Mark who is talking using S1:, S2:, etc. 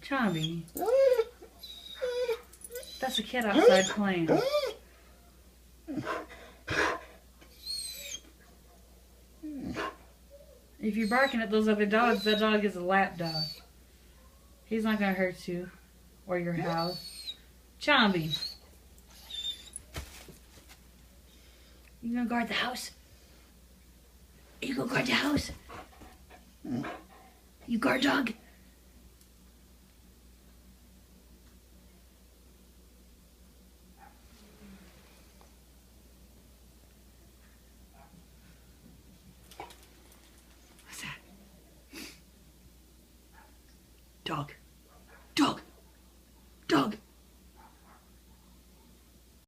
S1: Chubby. That's a kid outside playing. If you're barking at those other dogs, that dog is a lap dog. He's not going to hurt you or your house. Chomby. You going to guard the house? You going to guard the house? You guard dog? What's that? Dog. Dog. Dog.